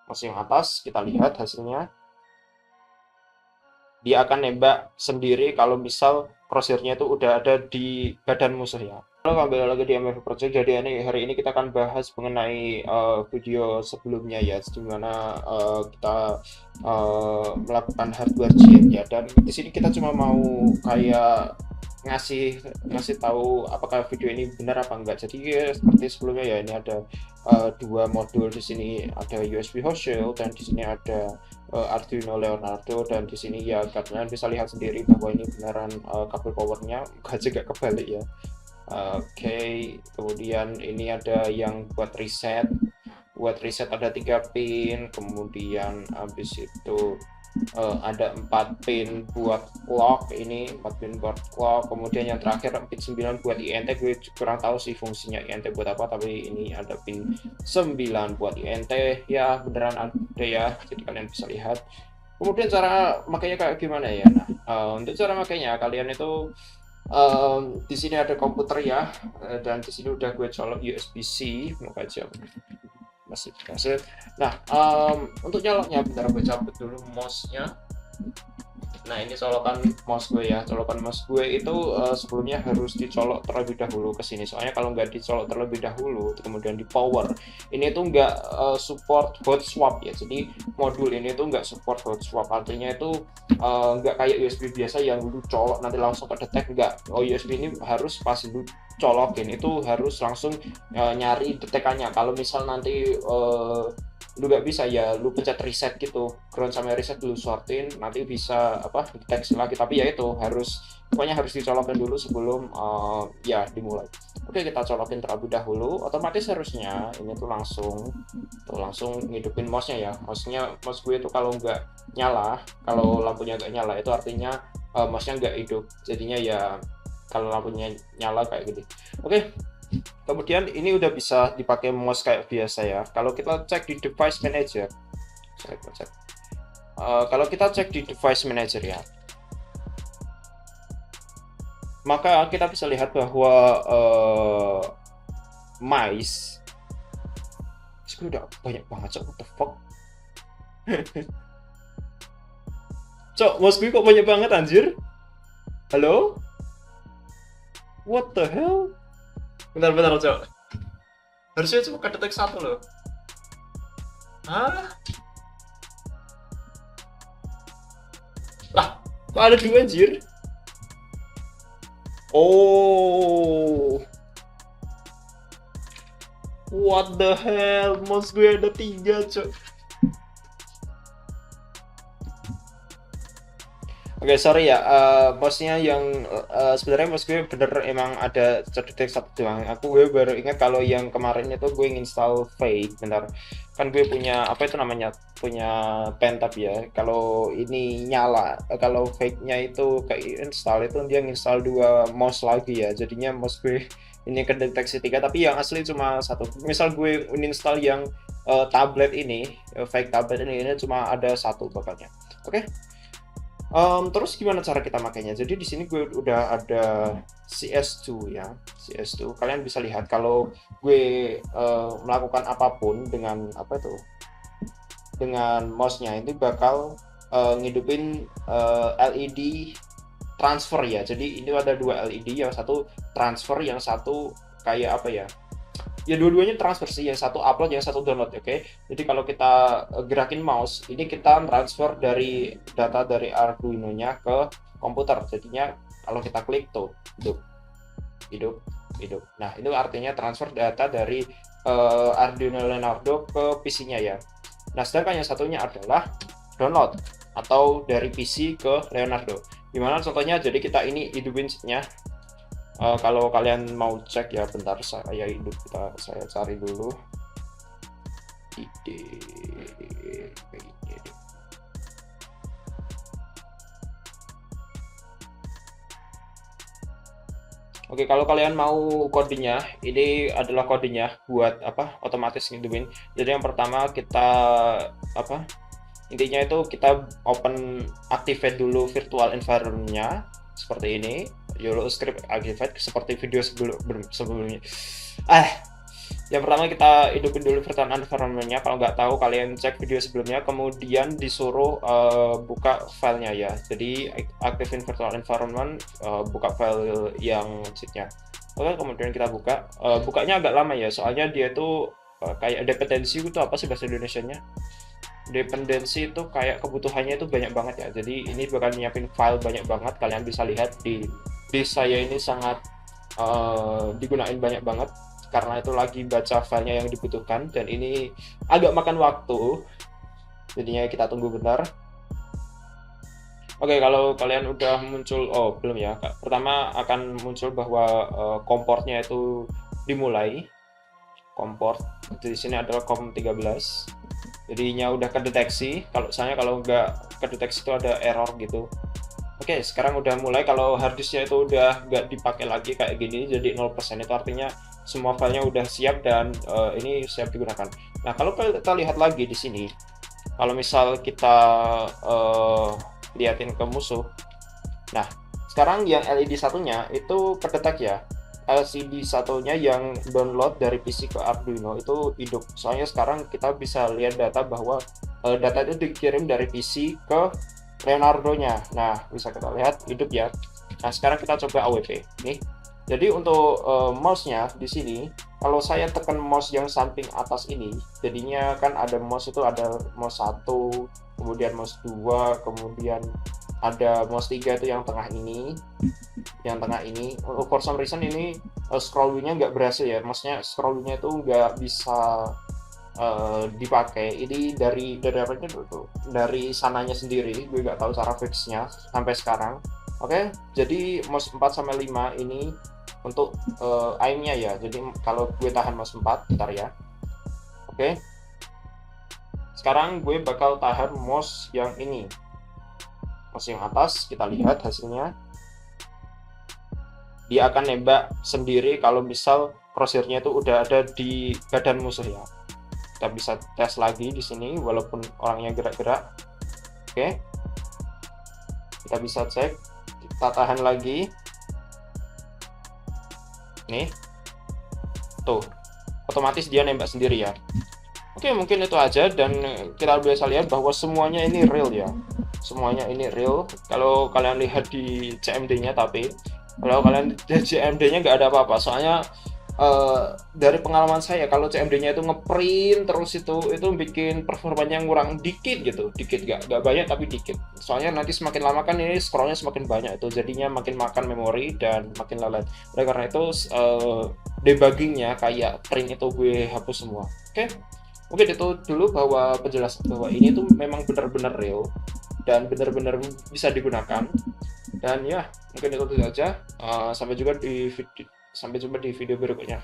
mouse yang atas, kita lihat hasilnya. Dia akan nembak sendiri kalau misal crosshair-nya itu udah ada di badan musuh ya. Kalau kembali lagi di MF Project, jadi hari ini kita akan bahas mengenai video sebelumnya ya, di mana kita melakukan hardware cheat ya, dan di sini kita cuma mau kayak ngasih tahu apakah video ini benar apa enggak. Jadi ya, seperti sebelumnya ya, ini ada dua modul, di sini ada USB hot shell dan di sini ada Arduino Leonardo, dan di sini ya kalian bisa lihat sendiri bahwa ini beneran kabel powernya, juga kebalik ya. Oke, kemudian ini ada yang buat reset ada 3 pin, kemudian habis itu ada 4 pin buat clock, ini 4 pin buat clock, kemudian yang terakhir pin 9 buat INT. Gue kurang tahu sih fungsinya INT buat apa, tapi ini ada pin 9 buat INT ya, beneran ada ya, jadi kalian bisa lihat. Kemudian cara makanya kayak gimana ya. Nah, untuk cara makanya kalian itu di sini ada komputer ya, dan di sini udah gue colok USB-C, mau aja masih berhasil. Nah, untuk nyoloknya bentar gue cabut dulu mouse-nya. Nah, ini colokan mouse gue ya. Colokan mouse gue itu sebelumnya harus dicolok terlebih dahulu ke sini. Soalnya kalau nggak dicolok terlebih dahulu, kemudian di power, ini tuh nggak support hot swap ya. Jadi modul ini tuh nggak support hot swap. Artinya itu nggak kayak USB biasa yang dulu colok nanti langsung kedetek, nggak. Oh, USB ini harus pas dulu colokin itu harus langsung nyari detekannya. Kalau misal nanti lu nggak bisa ya, lu pencet reset gitu, ground sama reset dulu, sortin, nanti bisa apa deteksi lagi. Tapi ya itu harus, pokoknya harus dicolokin dulu sebelum ya dimulai. Oke, kita colokin terlebih dahulu. Otomatis harusnya ini tuh langsung ngidupin mouse-nya ya. Mouse gue itu kalau nggak nyala, kalau lampunya nggak nyala, itu artinya mouse-nya nggak hidup. Jadinya ya kalau lampunya nyala kayak gitu. Oke, kemudian ini udah bisa dipakai mouse kayak biasa ya. Kalau kita cek di device manager, kalau kita cek di device manager ya, maka kita bisa lihat bahwa mice udah banyak banget. Cok, what the fuck. Cok, mouse gue kok banyak banget anjir. Halo, what the hell. Bentar cok, harusnya cuma kedetek satu loh. Hah? Lah, kok ada 2 anjir? Oh, what the hell, mouse gue ada 3 cok. Oke, sorry ya, mouse-nya yang sebenarnya mouse gue bener emang ada terdetek 1 doang. Gue baru ingat kalau yang kemarin itu gue nginstal fake. Bentar, kan gue punya apa itu namanya, punya pentab ya. Kalau ini nyala, kalau fake-nya itu kayak install itu dia nginstal 2 mouse lagi ya. Jadinya mouse gue ini kedeteksi 3, tapi yang asli cuma 1. Misal gue uninstall yang tablet ini, fake tablet ini cuma ada 1 pokoknya. Oke. Terus gimana cara kita makainya? Jadi di sini gue udah ada CS2 ya, CS2. Kalian bisa lihat kalau gue melakukan apapun dengan apa itu, dengan mouse-nya itu bakal ngidupin LED transfer ya. Jadi ini ada 2 LED, yang satu transfer, yang satu kayak apa ya? Ya dua-duanya transfer sih, yang satu upload, yang satu download. Oke, jadi kalau kita gerakin mouse ini, kita transfer dari data dari Arduino-nya ke komputer. Jadinya kalau kita klik tuh hidup. Nah, itu artinya transfer data dari Arduino Leonardo ke PC-nya ya. Nah, sedangkan yang satunya adalah download atau dari PC ke Leonardo. Gimana contohnya? Jadi kita ini hidupin nya. Kalau kalian mau cek ya, bentar saya saya cari dulu ide ini. Oke, kalau kalian mau kodenya, ini adalah kodenya buat apa, otomatis ngidupin. Jadi yang pertama kita apa, intinya itu kita open activate dulu virtual environment-nya seperti ini. YOLO script activate seperti video sebelumnya. Yang pertama kita hidupin dulu virtual environment-nya. Kalau nggak tahu kalian cek video sebelumnya, kemudian disuruh buka filenya ya. Jadi aktifin virtual environment, buka file yang zip-nya. Oke, kemudian kita buka. Bukanya agak lama ya, soalnya dia itu kayak dependensi itu apa sih bahasa Indonesianya? Dependensi itu kayak kebutuhannya itu banyak banget ya. Jadi ini bakal nyiapin file banyak banget. Kalian bisa lihat di saya ini sangat digunain banyak banget karena itu lagi baca filenya yang dibutuhkan, dan ini agak makan waktu, jadinya kita tunggu bentar. Oke, kalau kalian udah muncul, oh belum ya, pertama akan muncul bahwa komportnya itu dimulai. Komport di sini adalah COM13, jadinya udah kedeteksi. Kalau nggak kedeteksi itu ada error gitu. Oke, sekarang udah mulai. Kalau harddisknya itu udah nggak dipakai lagi kayak gini, jadi 0%, itu artinya semua filenya udah siap dan ini siap digunakan. Nah, kalau kita lihat lagi di sini, kalau misal kita liatin ke musuh, nah sekarang yang LED satunya itu kedetek ya. LCD satunya yang download dari PC ke Arduino itu hidup. Soalnya sekarang kita bisa lihat data bahwa data itu dikirim dari PC ke Leonardo-nya. Nah, bisa kita lihat hidup ya. Nah, sekarang kita coba AWP nih. Jadi untuk mouse-nya di sini, kalau saya tekan mouse yang samping atas ini, jadinya kan ada mouse itu ada mouse 1, kemudian mouse 2, kemudian ada mouse 3 itu yang tengah ini. Yang tengah ini, for some reason ini scroll wheel-nya nggak berhasil ya. Maksudnya scroll wheel-nya itu nggak bisa dipakai. Ini dari apa itu? Dari sananya sendiri. Gue nggak tahu cara fixnya sampai sekarang. Oke, jadi mouse 4 sampai 5 ini untuk aimnya ya. Jadi kalau gue tahan mouse 4, bentar ya. Oke. Sekarang gue bakal tahan mouse yang ini. Mouse yang atas, kita lihat hasilnya. Dia akan nembak sendiri kalau misal crosshair-nya itu udah ada di badan musuh ya. Kita bisa tes lagi di sini walaupun orangnya gerak-gerak. Oke. Kita bisa cek. Kita tahan lagi. Nih. Tuh. Otomatis dia nembak sendiri ya. Oke, mungkin itu aja, dan kita bisa lihat bahwa semuanya ini real ya. Semuanya ini real. Kalau kalian lihat di CMD-nya, tapi kalau kalian di CMD-nya nggak ada apa-apa. Soalnya dari pengalaman saya, kalau CMD-nya itu ngeprint terus itu bikin performanya ngurang dikit gitu, dikit, nggak banyak tapi dikit. Soalnya nanti semakin lama kan ini scrollnya semakin banyak, itu jadinya makin makan memori dan makin lelet. Oleh karena itu debuggingnya kayak print itu gue hapus semua. Oke. Mungkin itu dulu bahwa penjelasan bahwa ini tuh memang benar-benar real dan benar-benar bisa digunakan. Dan ya, mungkin itu saja. Sampai jumpa di video berikutnya.